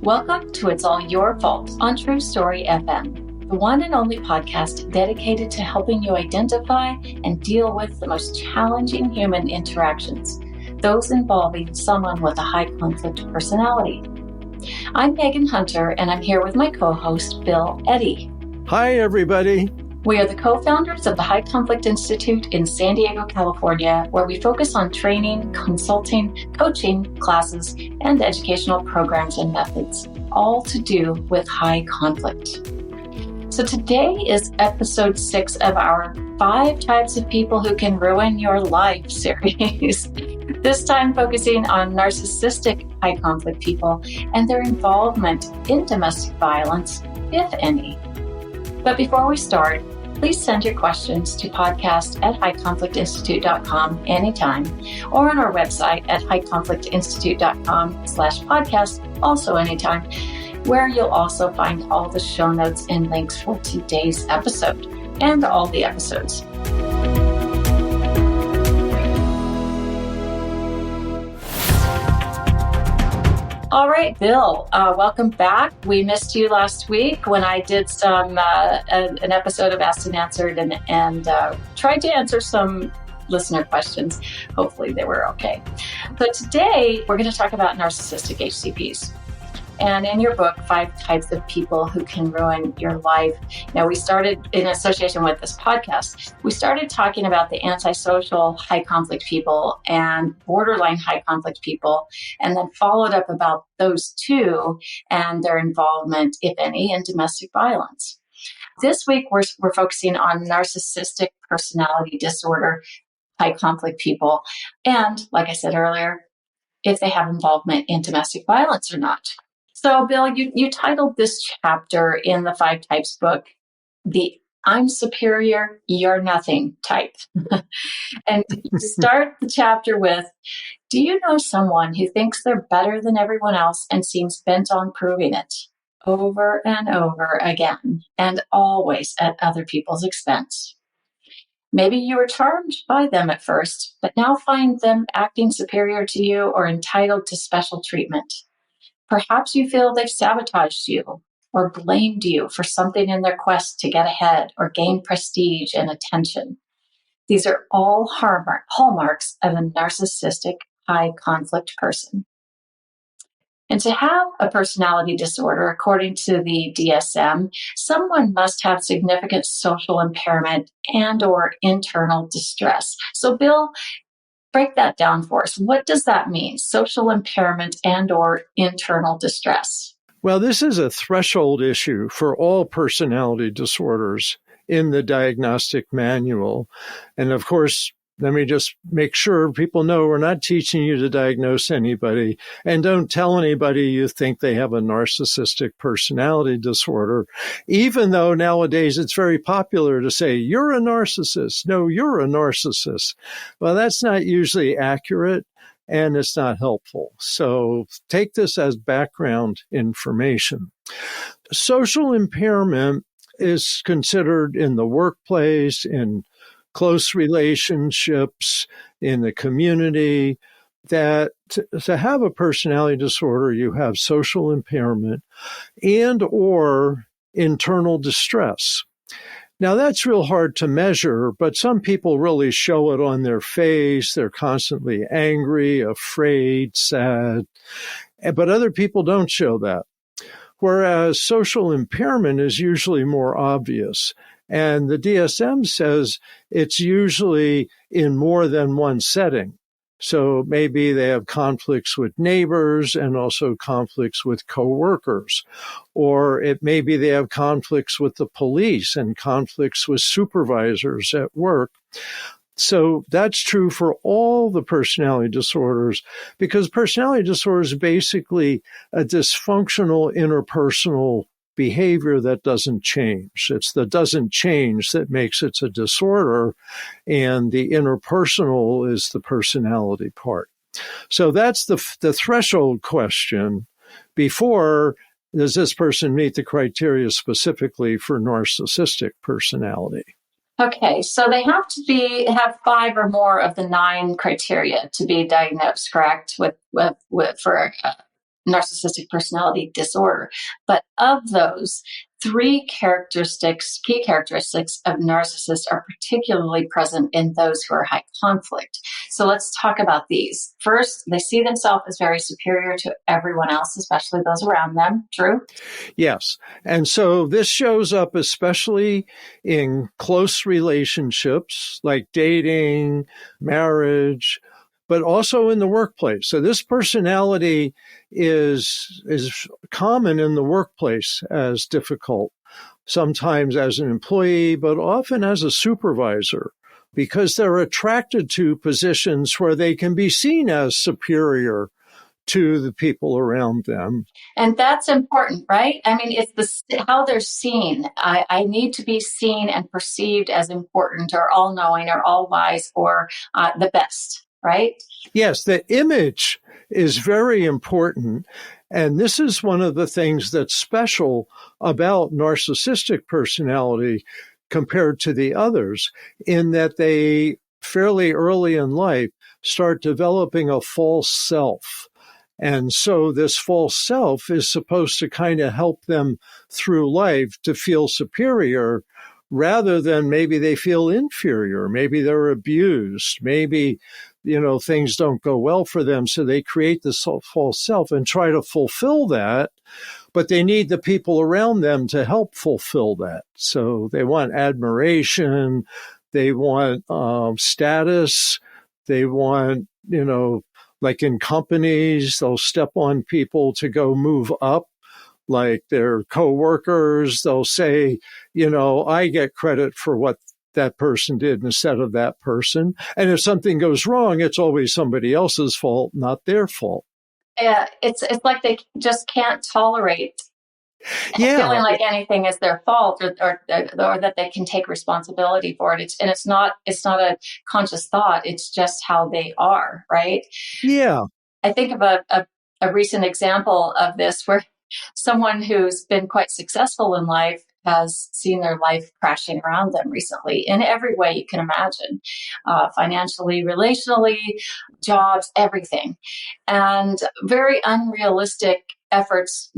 Welcome to It's All Your Fault on True Story FM, the one and only podcast dedicated to helping you identify and deal with the most challenging human interactions, those involving someone with a high conflict personality. I'm Megan Hunter, and I'm here with my co-host, Bill Eddy. Hi, everybody. We are the co-founders of the High Conflict Institute in San Diego, California, where we focus on training, consulting, coaching, classes, and educational programs and methods, all to do with high conflict. So today is episode 6 of our 5 Types of People Who Can Ruin Your Life series. This time focusing on narcissistic high conflict people and their involvement in domestic violence, if any. But before we start, please send your questions to podcast@highconflictinstitute.com anytime, or on our website at highconflictinstitute.com/podcast, also anytime, where you'll also find all the show notes and links for today's episode and all the episodes. All right, Bill, welcome back. We missed you last week when I did an episode of Asked and Answered and tried to answer some listener questions. Hopefully they were okay. So today we're going to talk about narcissistic HCPs. And in your book, 5 Types of People Who Can Ruin Your Life. Now, we started in association with this podcast. We started talking about the antisocial high conflict people and borderline high conflict people, and then followed up about those two and their involvement, if any, in domestic violence. This week, we're focusing on narcissistic personality disorder, high conflict people, and, like I said earlier, if they have involvement in domestic violence or not. So, Bill, you titled this chapter in the 5 Types book, the I'm superior, you're nothing type. And you start the chapter with, do you know someone who thinks they're better than everyone else and seems bent on proving it over and over again, and always at other people's expense? Maybe you were charmed by them at first, but now find them acting superior to you or entitled to special treatment. Perhaps you feel they've sabotaged you or blamed you for something in their quest to get ahead or gain prestige and attention. These are all hallmarks of a narcissistic high conflict person. And to have a personality disorder, according to the DSM, someone must have significant social impairment and or internal distress. So, Bill, break that down for us. What does that mean? Social impairment and or internal distress. Well, this is a threshold issue for all personality disorders in the diagnostic manual. And of course, let me just make sure people know we're not teaching you to diagnose anybody, and don't tell anybody you think they have a narcissistic personality disorder, even though nowadays it's very popular to say, you're a narcissist. No, you're a narcissist. Well, that's not usually accurate, and it's not helpful. So take this as background information. Social impairment is considered in the workplace, in close relationships, in the community, that to have a personality disorder, you have social impairment and or internal distress. Now, that's real hard to measure, but some people really show it on their face. They're constantly angry, afraid, sad, but other people don't show that. Whereas social impairment is usually more obvious. And the DSM says it's usually in more than one setting. So maybe they have conflicts with neighbors and also conflicts with coworkers. Or maybe they have conflicts with the police and conflicts with supervisors at work. So that's true for all the personality disorders, because personality disorder is basically a dysfunctional interpersonal behavior that doesn't change. It's the doesn't change that makes it a disorder, and the interpersonal is the personality part. So that's the threshold question before, does this person meet the criteria specifically for narcissistic personality? Okay, so they have to have 5 or more of the 9 criteria to be diagnosed, correct? For narcissistic personality disorder. But of those, three characteristics, key characteristics of narcissists are particularly present in those who are high conflict. So let's talk about these. First, they see themselves as very superior to everyone else, especially those around them. True? Yes. And so this shows up especially in close relationships like dating, marriage, but also in the workplace. So this personality is common in the workplace as difficult, sometimes as an employee, but often as a supervisor, because they're attracted to positions where they can be seen as superior to the people around them. And that's important, right? I mean, it's how they're seen. I need to be seen and perceived as important or all-knowing or all-wise or the best, right? Yes, the image is very important. And this is one of the things that's special about narcissistic personality compared to the others, in that they fairly early in life start developing a false self. And so this false self is supposed to kind of help them through life to feel superior rather than maybe they feel inferior. Maybe they're abused. Maybe, things don't go well for them. So they create this false self and try to fulfill that. But they need the people around them to help fulfill that. So they want admiration. They want status. They want, like in companies, they'll step on people to go move up, like their coworkers. They'll say, I get credit for what that person did instead of that person. And if something goes wrong, it's always somebody else's fault, not their fault. Yeah, it's like they just can't tolerate feeling like anything is their fault or that they can take responsibility for it. It's not a conscious thought. It's just how they are, right? Yeah. I think of a recent example of this where someone who's been quite successful in life has seen their life crashing around them recently in every way you can imagine, financially, relationally, jobs, everything, and very unrealistic efforts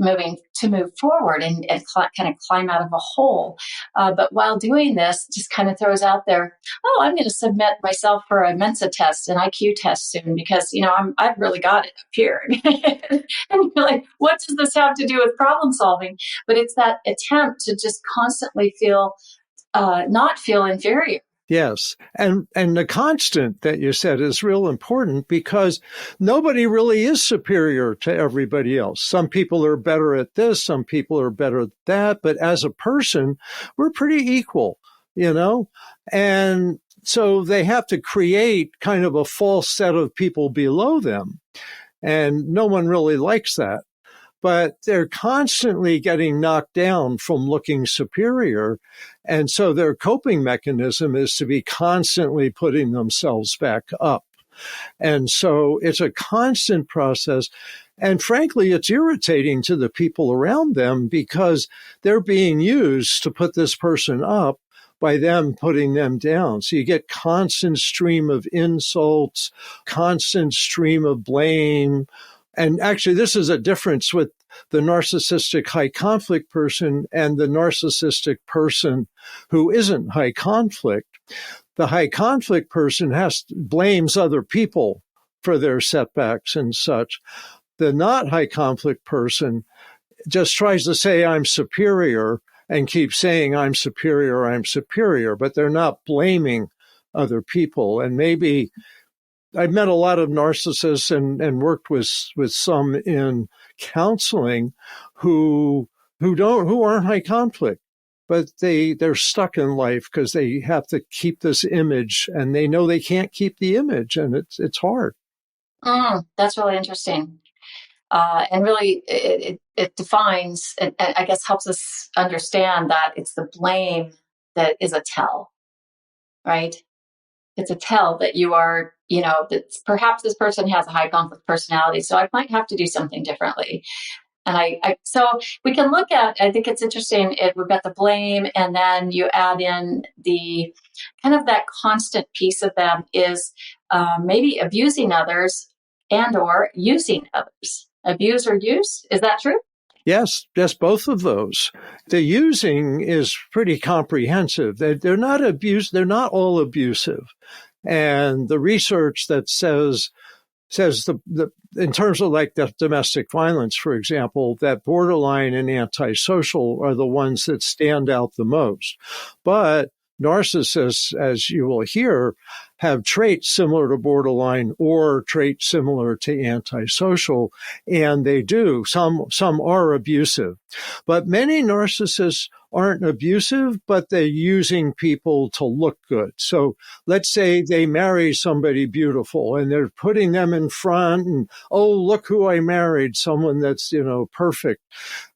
to move forward and kind of climb out of a hole. But while doing this, just kind of throws out there, I'm going to submit myself for a Mensa test, an IQ test soon, because, I've really got it up here. And you're like, what does this have to do with problem solving? But it's that attempt to just constantly not feel inferior. Yes. And the constant that you said is real important, because nobody really is superior to everybody else. Some people are better at this. Some people are better at that. But as a person, we're pretty equal, and so they have to create kind of a false set of people below them. And no one really likes that. But they're constantly getting knocked down from looking superior. And so their coping mechanism is to be constantly putting themselves back up. And so it's a constant process. And frankly, it's irritating to the people around them, because they're being used to put this person up by them putting them down. So you get constant stream of insults, constant stream of blame. And actually, this is a difference with the narcissistic high conflict person and the narcissistic person who isn't high conflict. The high conflict person blames other people for their setbacks and such. The not high conflict person just tries to say, I'm superior, and keeps saying, I'm superior, but they're not blaming other people. And maybe I've met a lot of narcissists and worked with some in counseling who aren't high conflict, but they're stuck in life because they have to keep this image, and they know they can't keep the image, and it's hard. That's really interesting. And really, it defines and I guess helps us understand that it's the blame that is a tell, right? It's a tell that you are, that perhaps this person has a high conflict personality, so I might have to do something differently. And so we can look at, I think it's interesting, we've got the blame, and then you add in the kind of that constant piece of them is maybe abusing others and or using others. abuse or use. Is that true? Yes, both of those. The using is pretty comprehensive. They're not all abusive. And the research that says the in terms of like the domestic violence, for example, that borderline and antisocial are the ones that stand out the most. But narcissists, as you will hear, have traits similar to borderline or traits similar to antisocial, and they do. Some are abusive. But many narcissists aren't abusive, but they're using people to look good. So let's say they marry somebody beautiful and they're putting them in front and, oh, look who I married, someone that's, perfect.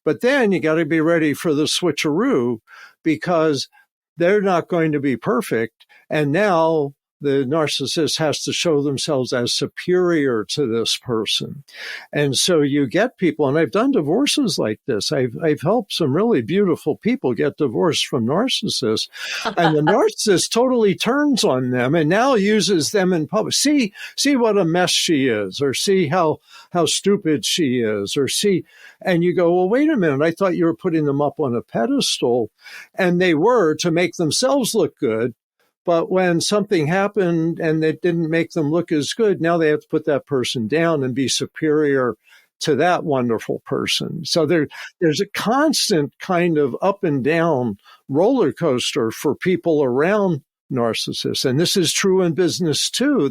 But then you got to be ready for the switcheroo because they're not going to be perfect. And now the narcissist has to show themselves as superior to this person. And so you get people, and I've done divorces like this. I've helped some really beautiful people get divorced from narcissists. And the narcissist totally turns on them and now uses them in public. See what a mess she is, or see how stupid she is, or see, and you go, well, wait a minute. I thought you were putting them up on a pedestal. And they were to make themselves look good. But when something happened and it didn't make them look as good, now they have to put that person down and be superior to that wonderful person. So there's a constant kind of up and down roller coaster for people around narcissists. And this is true in business too.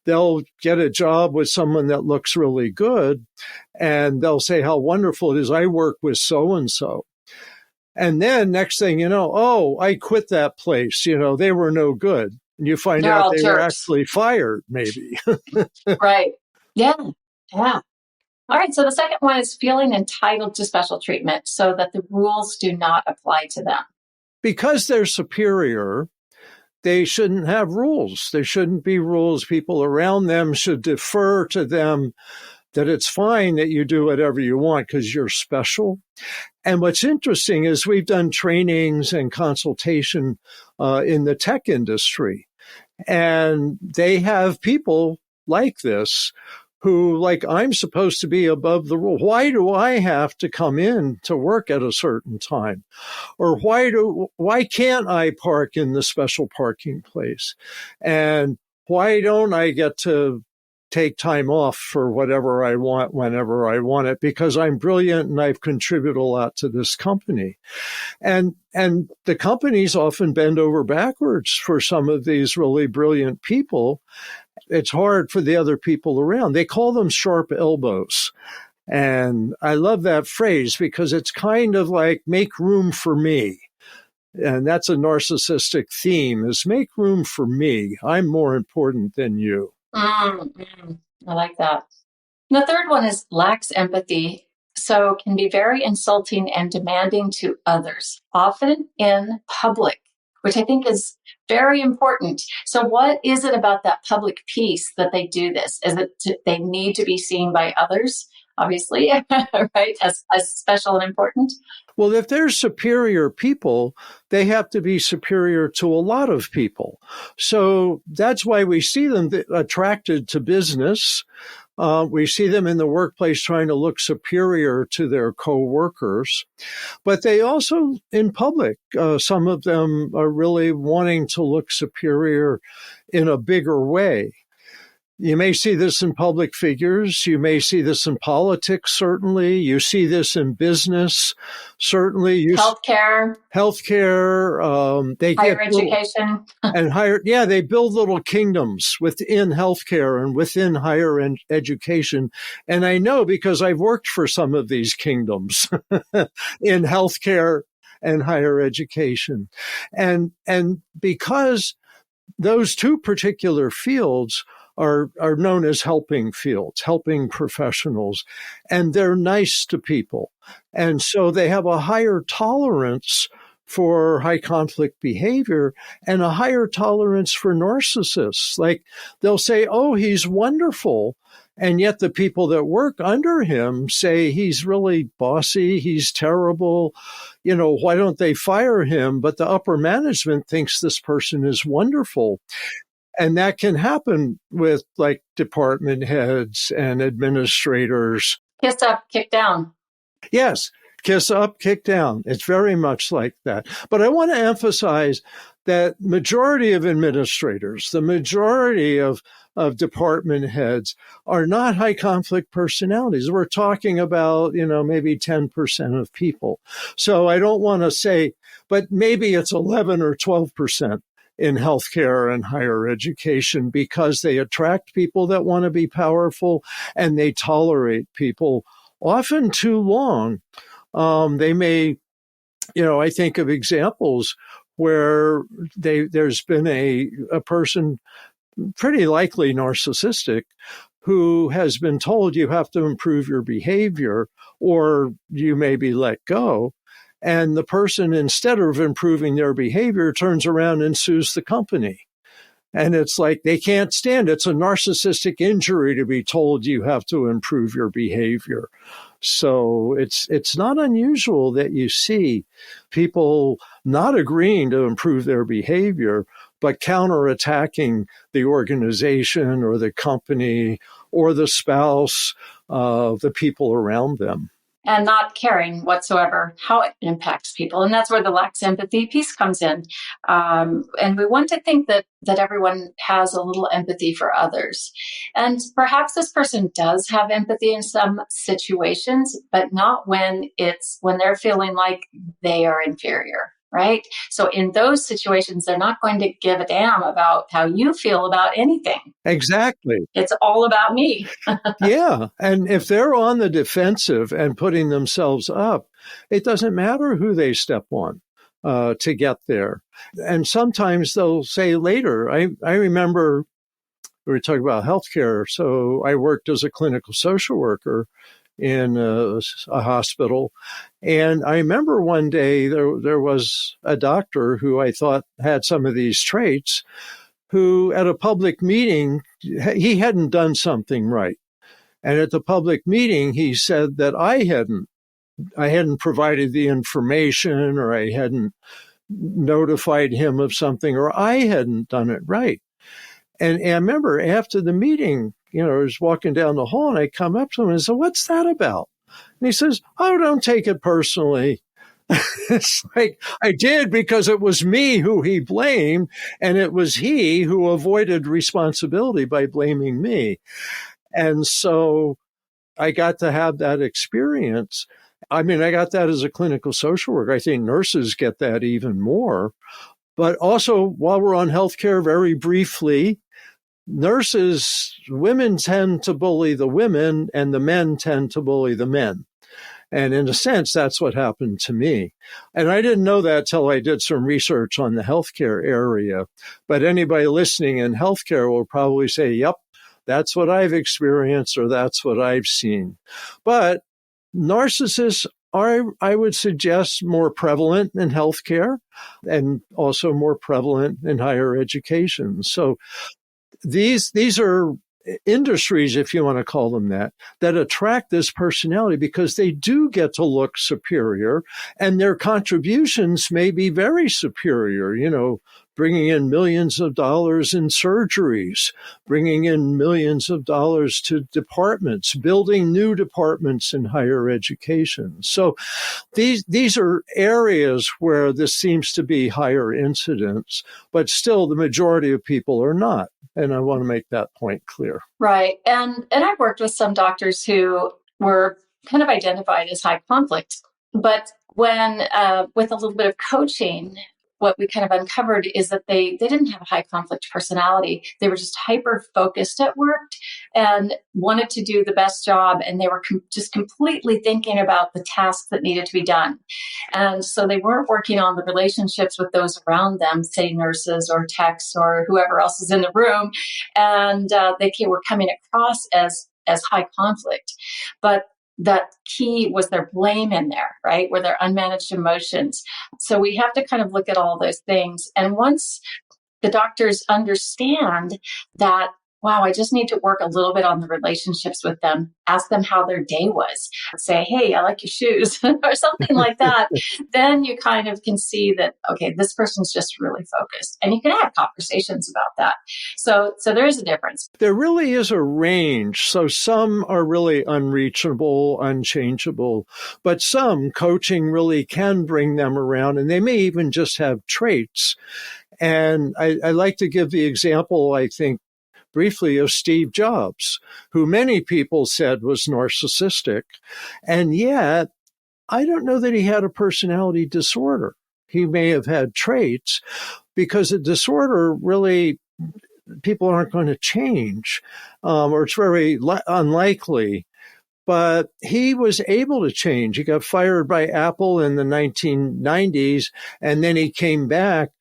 They'll get a job with someone that looks really good and they'll say how wonderful it is. I work with so-and-so. And then next thing you know, oh, I quit that place. They were no good. And you find out they were actually fired, maybe. Right. Yeah. Yeah. All right. So the second one is feeling entitled to special treatment so that the rules do not apply to them. Because they're superior, they shouldn't have rules. There shouldn't be rules. People around them should defer to them, that it's fine that you do whatever you want because you're special. And what's interesting is we've done trainings and consultation in the tech industry, and they have people like this who, like, I'm supposed to be above the rule. Why do I have to come in to work at a certain time? Or why can't I park in the special parking place? And why don't I get to take time off for whatever I want, whenever I want it, because I'm brilliant and I've contributed a lot to this company. And the companies often bend over backwards for some of these really brilliant people. It's hard for the other people around. They call them sharp elbows. And I love that phrase because it's kind of like make room for me. And that's a narcissistic theme, is make room for me. I'm more important than you. I like that. The third one is lacks empathy, so can be very insulting and demanding to others, often in public, which I think is very important. So what is it about that public piece that they do this? Is it they need to be seen by others, obviously, right, as special and important? Well, if they're superior people, they have to be superior to a lot of people. So that's why we see them attracted to business. We see them in the workplace trying to look superior to their coworkers. But they also, in public, some of them are really wanting to look superior in a bigger way. You may see this in public figures. You may see this in politics, certainly. You see this in business, certainly. Healthcare. They higher education. They build little kingdoms within healthcare and within higher education. And I know because I've worked for some of these kingdoms in healthcare and higher education. And because those two particular fields are known as helping fields, helping professionals, and they're nice to people. And so they have a higher tolerance for high conflict behavior and a higher tolerance for narcissists. Like they'll say, oh, he's wonderful. And yet the people that work under him say he's really bossy, he's terrible. Why don't they fire him? But the upper management thinks this person is wonderful. And that can happen with like department heads and administrators. Kiss up, kick down. Yes, kiss up, kick down. It's very much like that. But I want to emphasize that majority of administrators, the majority of department heads are not high conflict personalities. We're talking about, maybe 10% of people. So I don't want to say, but maybe it's 11 or 12% in healthcare and higher education, because they attract people that want to be powerful and they tolerate people often too long. They may, I think of examples where there's been a person, pretty likely narcissistic, who has been told you have to improve your behavior or you may be let go. And the person, instead of improving their behavior, turns around and sues the company. And it's like they can't stand it. It's a narcissistic injury to be told you have to improve your behavior. So it's not unusual that you see people not agreeing to improve their behavior, but counterattacking the organization or the company or the spouse of the people around them. And not caring whatsoever how it impacts people. And that's where the lax empathy piece comes in. And we want to think that everyone has a little empathy for others. And perhaps this person does have empathy in some situations, but not when they're feeling like they are inferior. Right? So in those situations, they're not going to give a damn about how you feel about anything. Exactly. It's all about me. Yeah. And if they're on the defensive and putting themselves up, it doesn't matter who they step on to get there. And sometimes they'll say later, I remember we were talking about healthcare. So I worked as a clinical social worker in a hospital. And I remember one day there was a doctor who I thought had some of these traits, who at a public meeting, he hadn't done something right. And at the public meeting, he said that I hadn't provided the information, or I hadn't notified him of something, or I hadn't done it right. And I remember after the meeting, I was walking down the hall and I come up to him and said, "What's that about?" And he says, "Oh, don't take it personally." It's like, I did, because it was me who he blamed, and it was he who avoided responsibility by blaming me. And so I got to have that experience. I mean, I got that as a clinical social worker. I think nurses get that even more. But also, while we're on healthcare, very briefly, women tend to bully the women and the men tend to bully the men. And in a sense, that's what happened to me. And I didn't know that till I did some research on the healthcare area. But anybody listening in healthcare will probably say, yep, that's what I've experienced, or that's what I've seen. But narcissists are, I would suggest, more prevalent in healthcare and also more prevalent in higher education. So these are industries, if you want to call them that attract this personality because they do get to look superior, and their contributions may be very superior, bringing in millions of dollars in surgeries, bringing in millions of dollars to departments, building new departments in higher education. So these are areas where this seems to be higher incidence, but still the majority of people are not. And I want to make that point clear. Right. And I've worked with some doctors who were kind of identified as high conflict. But when, with a little bit of coaching, what we kind of uncovered is that they didn't have a high conflict personality. They were just hyper focused at work and wanted to do the best job. And they were just completely thinking about the tasks that needed to be done. And so they weren't working on the relationships with those around them, say nurses or techs or whoever else is in the room. And they were coming across as high conflict. But that key was their blame in there, right? Were their unmanaged emotions. So we have to kind of look at all those things. And once the doctors understand that wow, I just need to work a little bit on the relationships with them, ask them how their day was, say, hey, I like your shoes, or something like that. Then you kind of can see that, okay, this person's just really focused. And you can have conversations about that. So there is a difference. There really is a range. So some are really unreachable, unchangeable, but some coaching really can bring them around, and they may even just have traits. And I like to give the example, I think, briefly, of Steve Jobs, who many people said was narcissistic. And yet, I don't know that he had a personality disorder. He may have had traits, because a disorder really, people aren't going to change, or it's very unlikely. But he was able to change. He got fired by Apple in the 1990s, and then he came back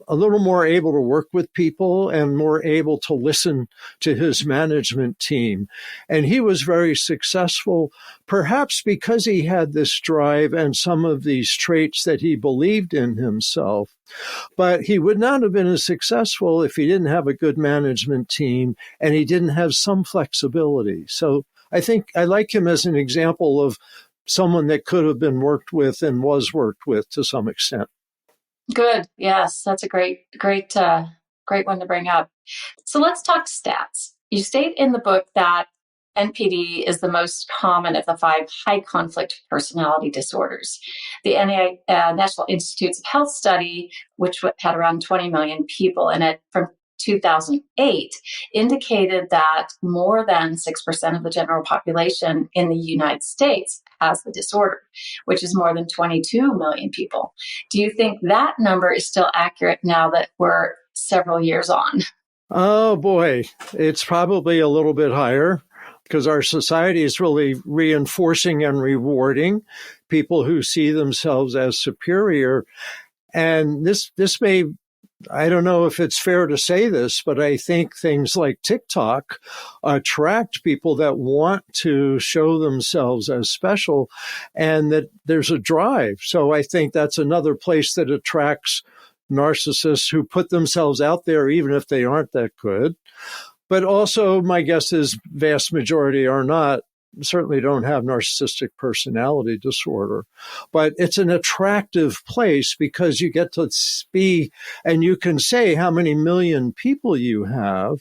a little more able to work with people and more able to listen to his management team. And he was very successful, perhaps because he had this drive and some of these traits that he believed in himself. But he would not have been as successful if he didn't have a good management team and he didn't have some flexibility. So I think I like him as an example of someone that could have been worked with and was worked with to some extent. Good. Yes, that's a great one to bring up. So let's talk stats. You state in the book that NPD is the most common of the 5 high conflict personality disorders. The National Institutes of Health study, which had around 20 million people in it from 2008, indicated that more than 6% of the general population in the United States has the disorder, which is more than 22 million people. Do you think that number is still accurate now that we're several years on? Oh boy, it's probably a little bit higher, because our society is really reinforcing and rewarding people who see themselves as superior. And this may, I don't know if it's fair to say this, but I think things like TikTok attract people that want to show themselves as special, and that there's a drive. So I think that's another place that attracts narcissists who put themselves out there, even if they aren't that good. But also, my guess is vast majority are not, certainly don't have narcissistic personality disorder. But it's an attractive place because you get to be, and you can say how many million people you have.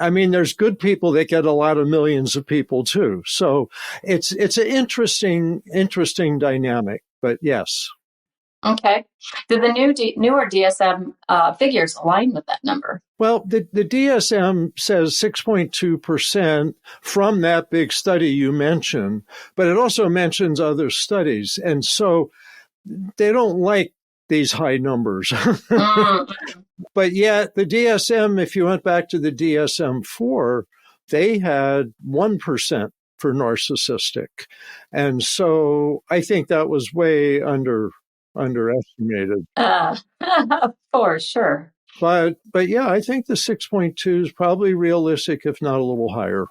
I mean, there's good people that get a lot of millions of people too. So it's an interesting dynamic, but yes. Okay. Did the newer DSM figures align with that number? Well, the DSM says 6.2% from that big study you mentioned, but it also mentions other studies. And so they don't like these high numbers. But yet the DSM, if you went back to the DSM-4, they had 1% for narcissistic. And so I think that was way underestimated. For sure. But yeah, I think the 6.2 is probably realistic, if not a little higher.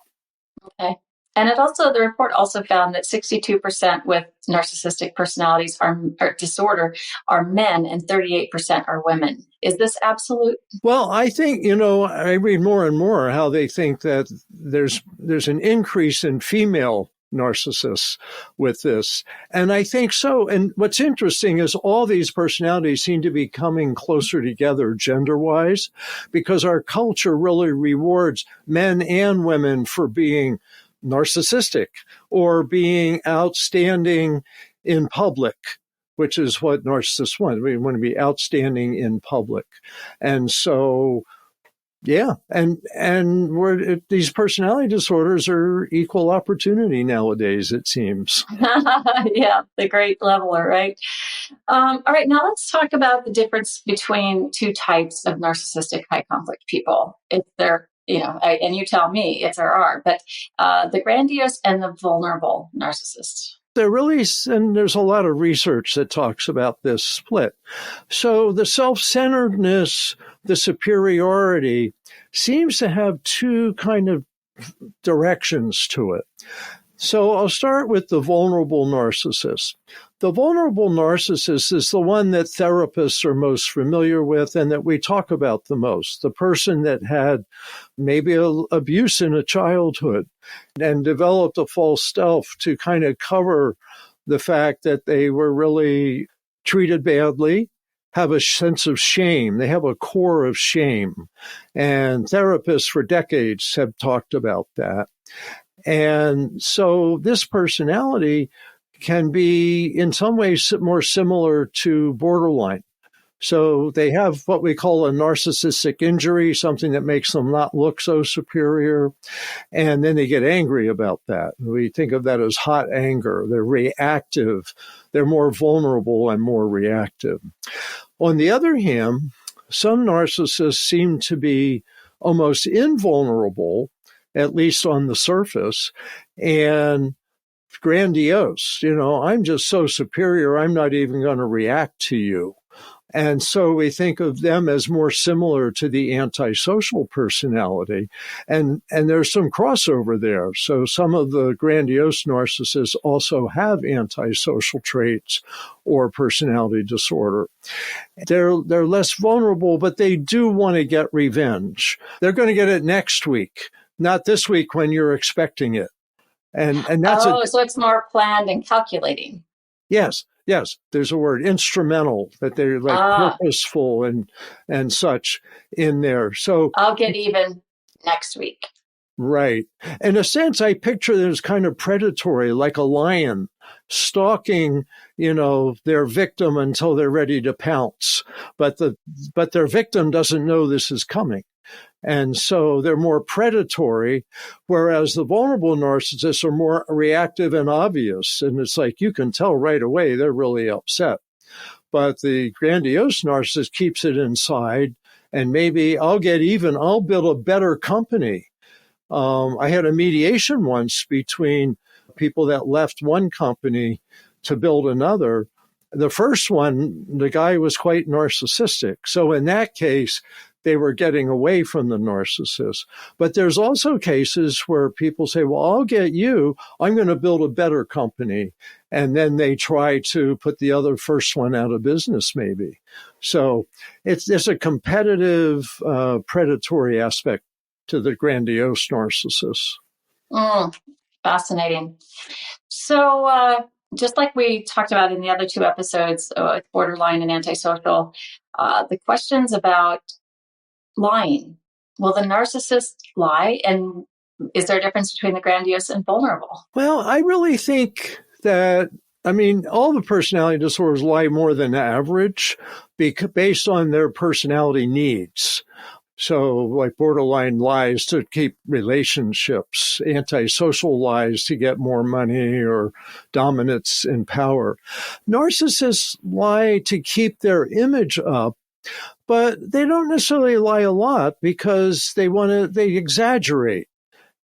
Okay. And the report also found that 62% with narcissistic personalities or disorder are men and 38% are women. Is this absolute? Well, I think, I read more and more how they think that there's an increase in female narcissists with this. And I think so. And what's interesting is all these personalities seem to be coming closer together gender-wise, because our culture really rewards men and women for being narcissistic or being outstanding in public, which is what narcissists want. We want to be outstanding in public. And so, yeah, and these personality disorders are equal opportunity nowadays, it seems. Yeah, the great leveler, right? All right, now let's talk about the difference between 2 types of narcissistic high conflict people. If they're, and you tell me if there are, but the grandiose and the vulnerable narcissists. And there's a lot of research that talks about this split. So the self-centeredness, the superiority seems to have 2 kind of directions to it. So I'll start with the vulnerable narcissist. The vulnerable narcissist is the one that therapists are most familiar with and that we talk about the most. The person that had maybe abuse in a childhood and developed a false self to kind of cover the fact that they were really treated badly, have a sense of shame. They have a core of shame. And therapists for decades have talked about that. And so this personality can be in some ways more similar to borderline. So they have what we call a narcissistic injury, something that makes them not look so superior. And then they get angry about that. We think of that as hot anger. They're reactive. They're more vulnerable and more reactive. On the other hand, some narcissists seem to be almost invulnerable, at least on the surface, and grandiose. I'm just so superior, I'm not even going to react to you. And so we think of them as more similar to the antisocial personality. And there's some crossover there. So some of the grandiose narcissists also have antisocial traits or personality disorder. They're less vulnerable, but they do want to get revenge. They're going to get it next week, not this week when you're expecting it. And that's so it's more planned and calculating. Yes, there's a word, instrumental, that they're like purposeful and such in there. So I'll get even next week. Right. In a sense, I picture it as kind of predatory, like a lion stalking, their victim until they're ready to pounce. But their victim doesn't know this is coming. And so they're more predatory, whereas the vulnerable narcissists are more reactive and obvious. And it's like you can tell right away they're really upset. But the grandiose narcissist keeps it inside, and maybe I'll get even, I'll build a better company. I had a mediation once between people that left one company to build another. The first one, the guy was quite narcissistic. So in that case, they were getting away from the narcissist. But there's also cases where people say, well, I'll get you. I'm going to build a better company. And then they try to put the other first one out of business, maybe. So it's a competitive, predatory aspect to the grandiose narcissist. Fascinating. So just like we talked about in the other two episodes, borderline and antisocial, the questions about lying. Will the narcissist lie? And is there a difference between the grandiose and vulnerable? Well, I really think that, all the personality disorders lie more than average based on their personality needs. So like borderline lies to keep relationships, antisocial lies to get more money or dominance in power. Narcissists lie to keep their image up, but they don't necessarily lie a lot because they exaggerate,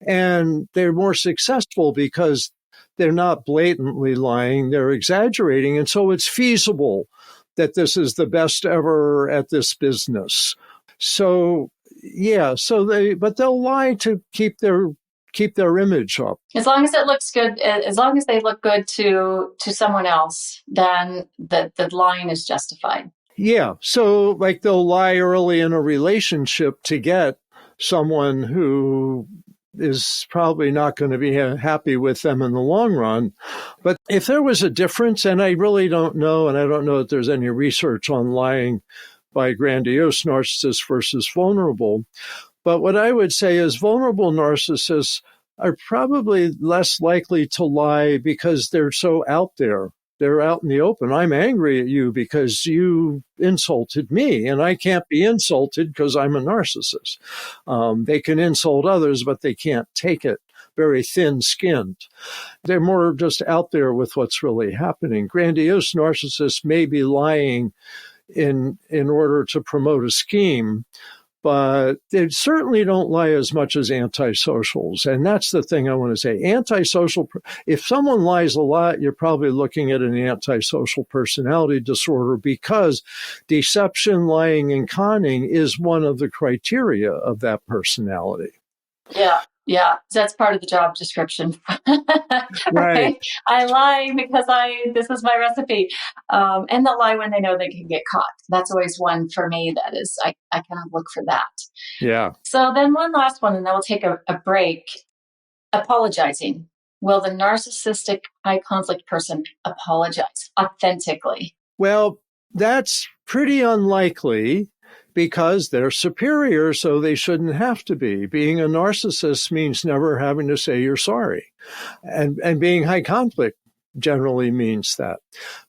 and they're more successful because they're not blatantly lying, they're exaggerating. And so it's feasible that this is the best ever at this business. So, but they'll lie to keep their image up. As long as it looks good, as long as they look good to someone else, then the lying is justified. Yeah. So like they'll lie early in a relationship to get someone who is probably not going to be happy with them in the long run. But if there was a difference, and I really don't know, and I don't know if there's any research on lying by grandiose narcissists versus vulnerable. But what I would say is vulnerable narcissists are probably less likely to lie because they're so out there. They're out in the open. I'm angry at you because you insulted me, and I can't be insulted because I'm a narcissist. They can insult others, but they can't take it. Very thin-skinned. They're more just out there with what's really happening. Grandiose narcissists may be lying in order to promote a scheme, but they certainly don't lie as much as antisocials. And that's the thing I want to say. Antisocial, if someone lies a lot, you're probably looking at an antisocial personality disorder, because deception, lying, and conning is one of the criteria of that personality. Yeah. Yeah, that's part of the job description. Right. Right? I lie because this is my recipe. And they'll lie when they know they can get caught. That's always one for me that is, I kind of look for that. Yeah. So then one last one, and then we'll take a break. Apologizing. Will the narcissistic high conflict person apologize authentically? Well, that's pretty unlikely because they're superior, so they shouldn't have to be. Being a narcissist means never having to say you're sorry. And being high conflict generally means that.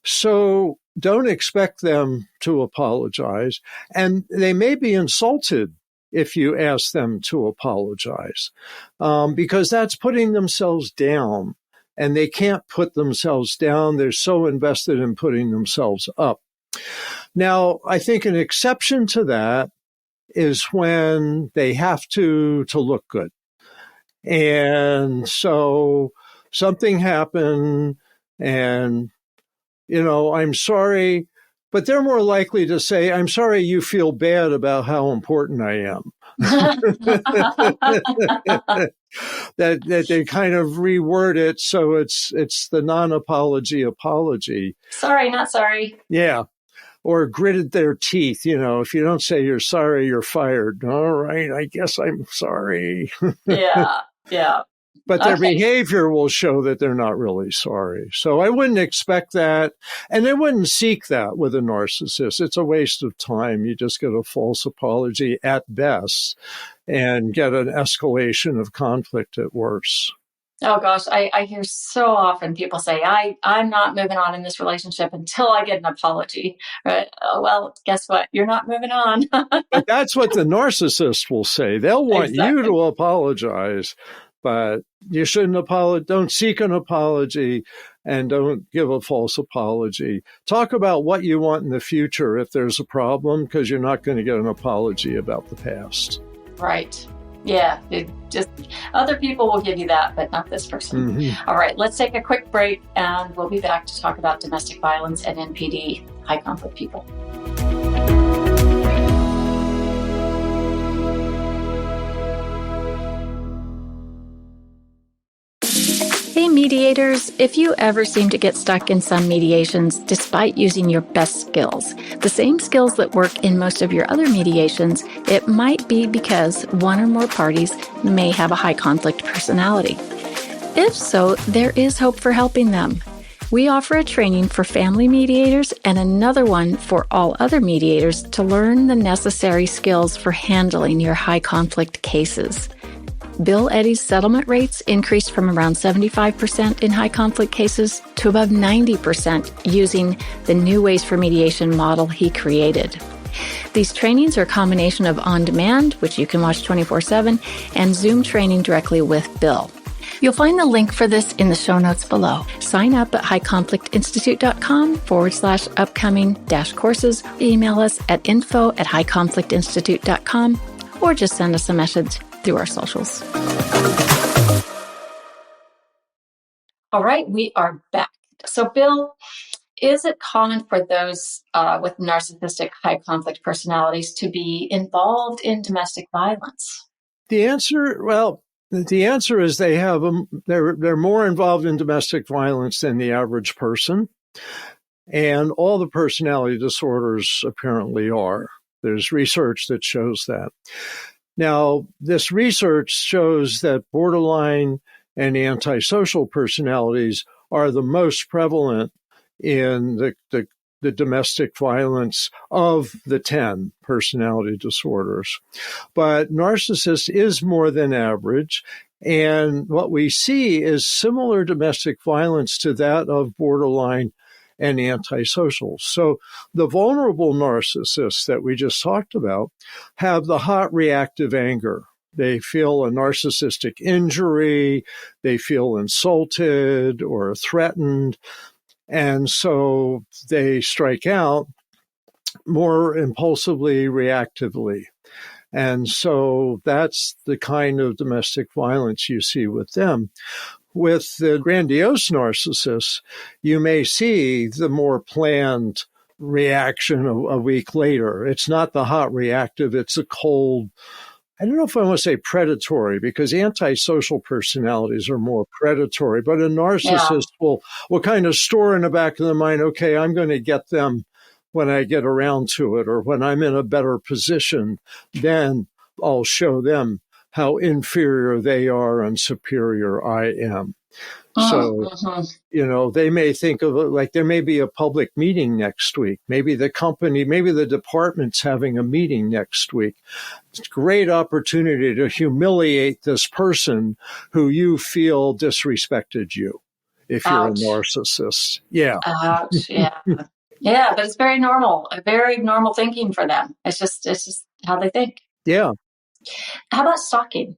So don't expect them to apologize. And they may be insulted if you ask them to apologize, because that's putting themselves down. And they can't put themselves down. They're so invested in putting themselves up. Now, I think an exception to that is when they have to look good. And so something happened and, I'm sorry, but they're more likely to say, I'm sorry you feel bad about how important I am. that they kind of reword it so it's the non-apology apology. Sorry, not sorry. Yeah. Or gritted their teeth. If you don't say you're sorry, you're fired. All right, I guess I'm sorry. Yeah. But their behavior will show that they're not really sorry. So I wouldn't expect that. And I wouldn't seek that with a narcissist. It's a waste of time. You just get a false apology at best and get an escalation of conflict at worst. Oh gosh, I hear so often people say, I'm not moving on in this relationship until I get an apology. Right? Oh, well, guess what? You're not moving on. But that's what the narcissist will say. They'll want you to apologize, but you shouldn't apologize. Don't seek an apology and don't give a false apology. Talk about what you want in the future if there's a problem, because you're not going to get an apology about the past. Right. Yeah, other people will give you that, but not this person. Mm-hmm. All right, let's take a quick break and we'll be back to talk about domestic violence and NPD, high conflict people. Hey mediators, if you ever seem to get stuck in some mediations despite using your best skills, the same skills that work in most of your other mediations, it might be because one or more parties may have a high conflict personality. If so, there is hope for helping them. We offer a training for family mediators and another one for all other mediators to learn the necessary skills for handling your high conflict cases. Bill Eddy's settlement rates increased from around 75% in high conflict cases to above 90% using the new Ways for Mediation model he created. These trainings are a combination of on-demand, which you can watch 24/7, and Zoom training directly with Bill. You'll find the link for this in the show notes below. Sign up at highconflictinstitute.com/upcoming-courses. Email us at info@highconflictinstitute.com or just send us a message through our socials. All right, we are back. So, Bill, is it common for those with narcissistic high conflict personalities to be involved in domestic violence? The answer is they have they're more involved in domestic violence than the average person, and all the personality disorders apparently are. There's research that shows that. Now, this research shows that borderline and antisocial personalities are the most prevalent in the domestic violence of the 10 personality disorders. But narcissist is more than average. And what we see is similar domestic violence to that of borderline and antisocial. So the vulnerable narcissists that we just talked about have the hot reactive anger. They feel a narcissistic injury, they feel insulted or threatened, and so they strike out more impulsively, reactively. And so that's the kind of domestic violence you see with them. With the grandiose narcissists, you may see the more planned reaction a week later. It's not the hot reactive, it's a cold, I don't know if I want to say predatory, because antisocial personalities are more predatory, but a narcissist will kind of store in the back of the mind, okay, I'm going to get them when I get around to it, or when I'm in a better position, then I'll show them how inferior they are and superior I am. So, they may think of it like there may be a public meeting next week. Maybe the company, maybe the department's having a meeting next week. It's a great opportunity to humiliate this person who you feel disrespected you if you're Ouch. a narcissist. Yeah. Ouch. Yeah. Yeah, but it's very normal, a very normal thinking for them. It's just how they think. Yeah. How about stalking?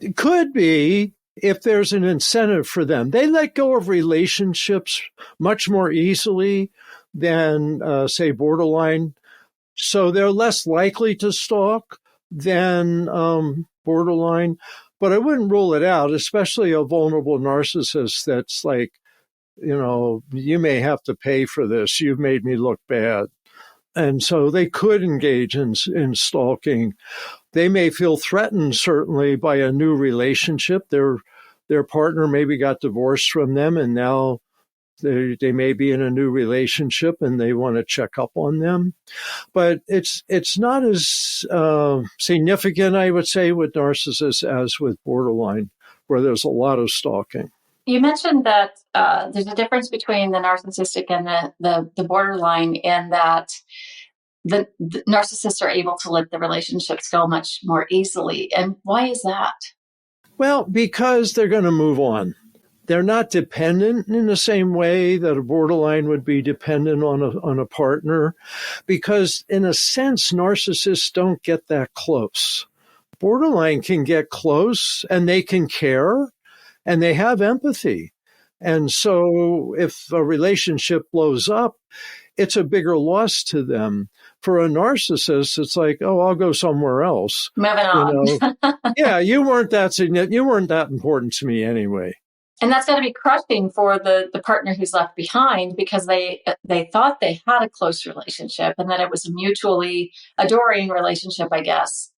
It could be if there's an incentive for them. They let go of relationships much more easily than, say, borderline. So they're less likely to stalk than borderline. But I wouldn't rule it out, especially a vulnerable narcissist that's like, you may have to pay for this. You've made me look bad. And so they could engage in stalking. They may feel threatened, certainly, by a new relationship. Their partner maybe got divorced from them, and now they may be in a new relationship, and they want to check up on them. But it's not as significant, I would say, with narcissists as with borderline, where there's a lot of stalking. You mentioned that there's a difference between the narcissistic and the borderline, in that the narcissists are able to let the relationships go much more easily. And why is that? Well, because they're going to move on. They're not dependent in the same way that a borderline would be dependent on a partner, because in a sense, narcissists don't get that close. Borderline can get close, and they can care, and they have empathy. And so if a relationship blows up, it's a bigger loss to them. For a narcissist, it's like, oh, I'll go somewhere else. Moving on. Yeah, you weren't that important to me anyway. And that's got to be crushing for the partner who's left behind, because they thought they had a close relationship, and that it was a mutually adoring relationship, I guess.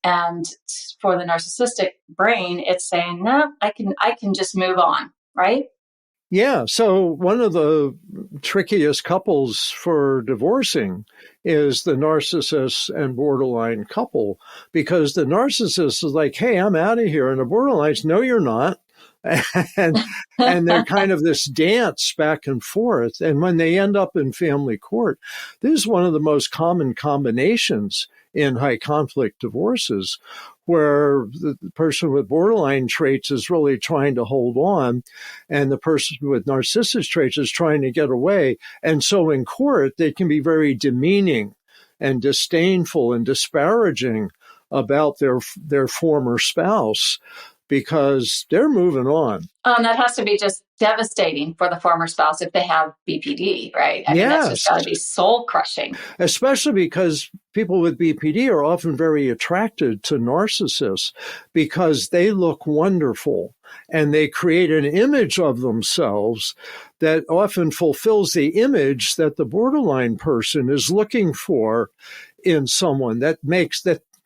And for the narcissistic brain, it's saying, no, I can just move on, right? Yeah. So one of the trickiest couples for divorcing is the narcissist and borderline couple, because the narcissist is like, hey, I'm out of here. And the borderline's, no, you're not. and they're kind of this dance back and forth. And when they end up in family court, this is one of the most common combinations in high conflict divorces, where the person with borderline traits is really trying to hold on, and the person with narcissistic traits is trying to get away. And so in court, they can be very demeaning and disdainful and disparaging about their former spouse, because they're moving on. That has to be just devastating for the former spouse if they have BPD, right? I mean, that's just got to be soul crushing. Especially because people with BPD are often very attracted to narcissists because they look wonderful, and they create an image of themselves that often fulfills the image that the borderline person is looking for in someone, that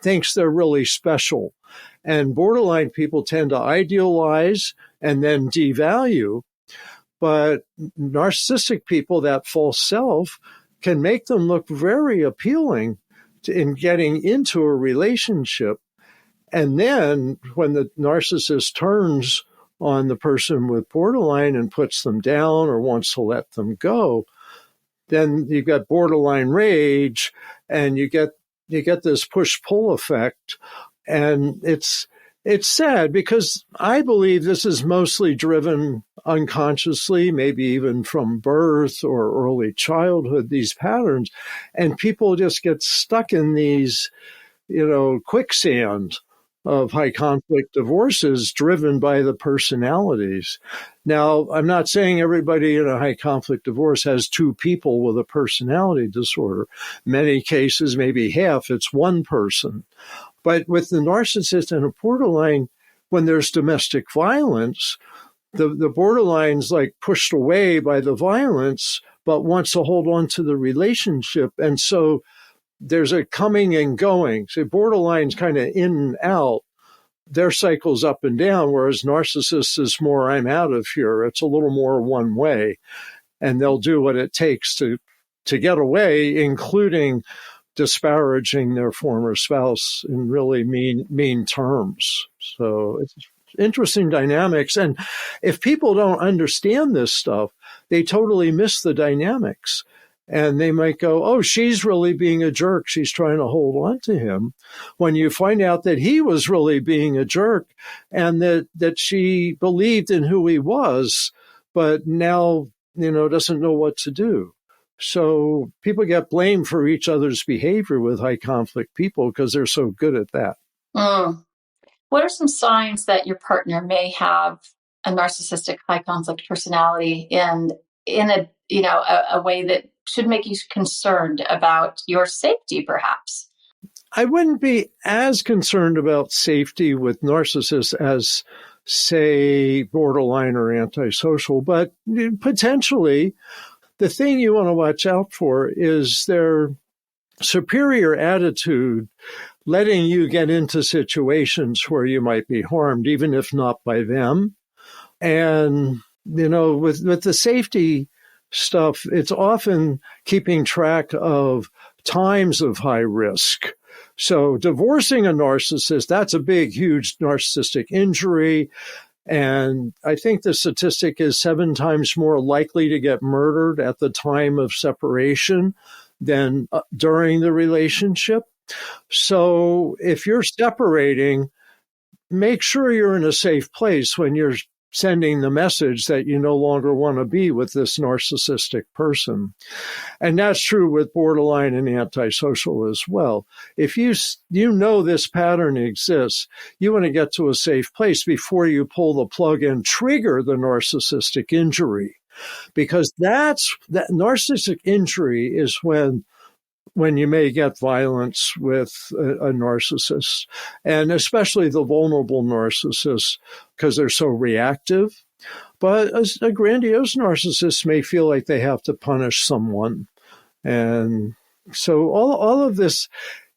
thinks they're really special. And borderline people tend to idealize and then devalue. But narcissistic people, that false self, can make them look very appealing in getting into a relationship. And then when the narcissist turns on the person with borderline and puts them down or wants to let them go, then you've got borderline rage, and you get this push-pull effect. And it's sad, because I believe this is mostly driven unconsciously, maybe even from birth or early childhood, these patterns. And people just get stuck in these, quicksand of high conflict divorces driven by the personalities. Now, I'm not saying everybody in a high conflict divorce has two people with a personality disorder. Many cases, maybe half, it's one person. But with the narcissist and a borderline, when there's domestic violence, the borderline's like pushed away by the violence, but wants to hold on to the relationship. And so there's a coming and going. So borderline's kind of in and out. Their cycle's up and down, whereas narcissist is more, I'm out of here. It's a little more one way. And they'll do what it takes to get away, including disparaging their former spouse in really mean terms. So it's interesting dynamics. And if people don't understand this stuff, they totally miss the dynamics. And they might go, oh, she's really being a jerk. She's trying to hold on to him. When you find out that he was really being a jerk and that she believed in who he was, but now, doesn't know what to do. So people get blamed for each other's behavior with high conflict people because they're so good at that. What are some signs that your partner may have a narcissistic high conflict personality in a way that should make you concerned about your safety, perhaps? I wouldn't be as concerned about safety with narcissists as, say, borderline or antisocial, but potentially the thing you want to watch out for is their superior attitude, letting you get into situations where you might be harmed, even if not by them. And, with the safety stuff, it's often keeping track of times of high risk. So divorcing a narcissist, that's a big, huge narcissistic injury. And I think the statistic is 7 times more likely to get murdered at the time of separation than during the relationship. So if you're separating, make sure you're in a safe place when you're sending the message that you no longer want to be with this narcissistic person. And that's true with borderline and antisocial as well. If you know this pattern exists, you want to get to a safe place before you pull the plug and trigger the narcissistic injury. Because that narcissistic injury is when you may get violence with a narcissist, and especially the vulnerable narcissists, because they're so reactive. But a grandiose narcissist may feel like they have to punish someone. And so all of this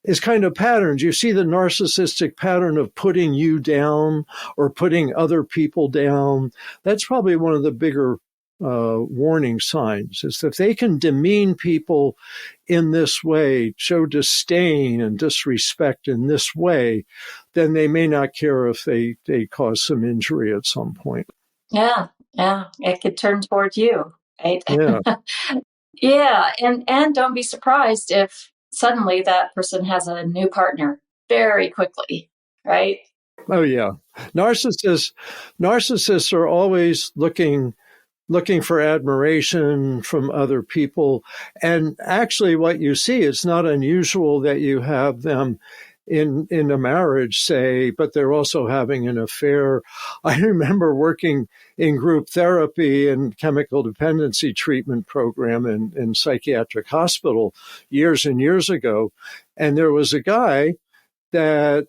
is kind of patterns. You see the narcissistic pattern of putting you down or putting other people down. That's probably one of the bigger warning signs, is that if they can demean people in this way, show disdain and disrespect in this way, then they may not care if they cause some injury at some point. Yeah. It could turn toward you, right? Yeah. Yeah. And don't be surprised if suddenly that person has a new partner very quickly, right? Oh, yeah. Narcissists are always looking for admiration from other people. And actually what you see, it's not unusual that you have them in a marriage, say, but they're also having an affair. I remember working in group therapy and chemical dependency treatment program in psychiatric hospital years and years ago. And there was a guy that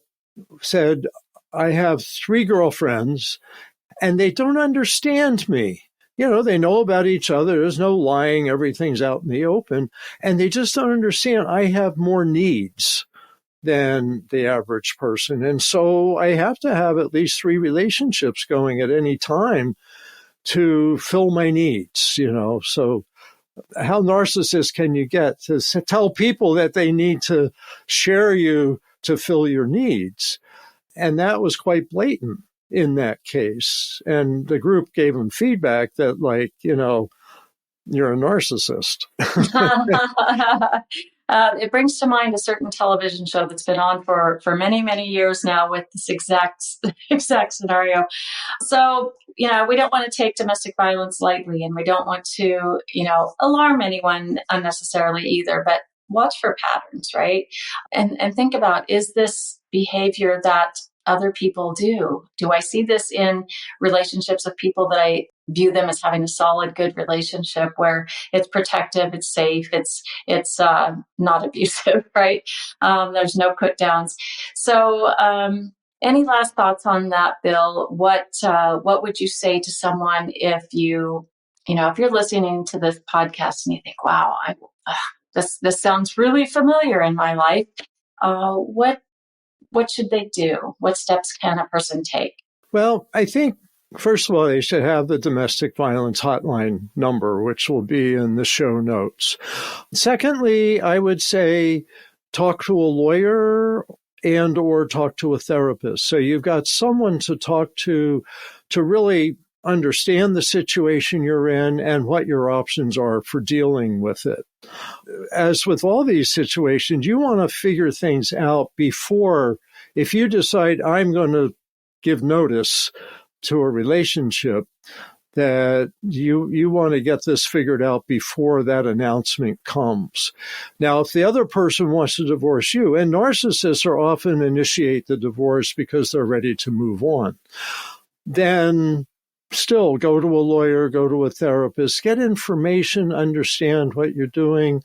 said, I have 3 girlfriends and they don't understand me. They know about each other. There's no lying. Everything's out in the open. And they just don't understand I have more needs than the average person. And so I have to have at least 3 relationships going at any time to fill my needs, So how narcissist can you get to tell people that they need to share you to fill your needs? And that was quite blatant in that case. And the group gave him feedback that, you're a narcissist. It brings to mind a certain television show that's been on for many, many years now with this exact scenario. So, we don't want to take domestic violence lightly, and we don't want to, alarm anyone unnecessarily either, but watch for patterns, right? And think about, is this behavior that other people do? Do I see this in relationships of people that I view them as having a solid, good relationship where it's protective, it's safe, it's not abusive, right? There's no put downs. So, any last thoughts on that, Bill? What would you say to someone if if you're listening to this podcast and you think, wow, this sounds really familiar in my life. What should they do? What steps can a person take? Well, I think, first of all, they should have the domestic violence hotline number, which will be in the show notes. Secondly, I would say talk to a lawyer and or talk to a therapist. So you've got someone to talk to really understand the situation you're in and what your options are for dealing with it. As with all these situations, you want to figure things out before, if you decide I'm going to give notice to a relationship, that you want to get this figured out before that announcement comes. Now, if the other person wants to divorce you, and narcissists are often initiate the divorce because they're ready to move on, then still go to a lawyer, go to a therapist, get information, understand what you're doing.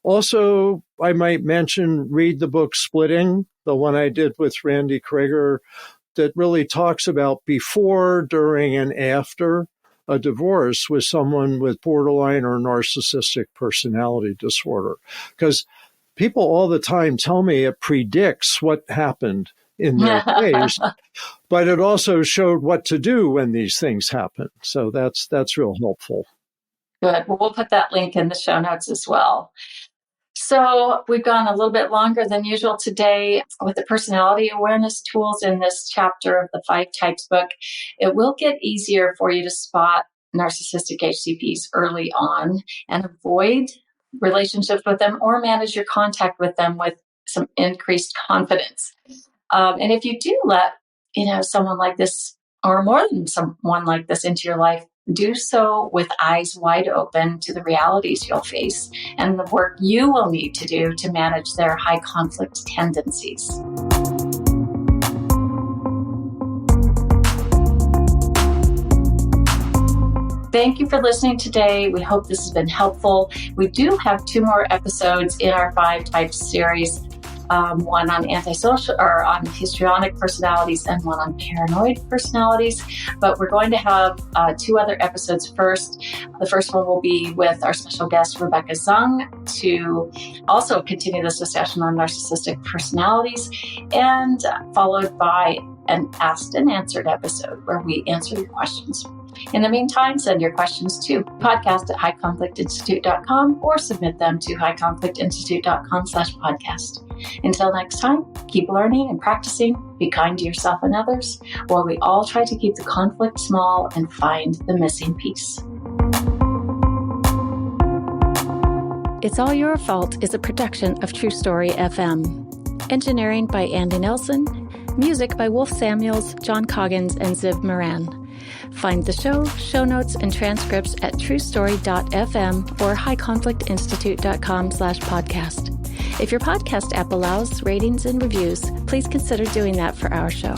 Also, I might mention, read the book Splitting, the one I did with Randy Krager, that really talks about before, during, and after a divorce with someone with borderline or narcissistic personality disorder. Because people all the time tell me it predicts what happened in their case, but it also showed what to do when these things happen. So that's real helpful. Good. Well, we'll put that link in the show notes as well. So we've gone a little bit longer than usual today with the personality awareness tools in this chapter of the 5 Types book. It will get easier for you to spot narcissistic HCPs early on and avoid relationships with them or manage your contact with them with some increased confidence. And if you do let, someone like this or more than someone like this into your life, do so with eyes wide open to the realities you'll face and the work you will need to do to manage their high conflict tendencies. Thank you for listening today. We hope this has been helpful. We do have 2 more episodes in our 5 Types series. One on antisocial or on histrionic personalities and one on paranoid personalities. But we're going to have 2 other episodes first. The first one will be with our special guest, Rebecca Zung, to also continue this discussion on narcissistic personalities, and followed by an asked and answered episode where we answer your questions. In the meantime, send your questions to podcast@highconflictinstitute.com or submit them to highconflictinstitute.com/podcast. Until next time, keep learning and practicing. Be kind to yourself and others while we all try to keep the conflict small and find the missing piece. It's All Your Fault is a production of True Story FM. Engineering by Andy Nelson. Music by Wolf Samuels, John Coggins, and Ziv Moran. Find the show notes, and transcripts at truestory.fm or highconflictinstitute.com/podcast. If your podcast app allows ratings and reviews, please consider doing that for our show.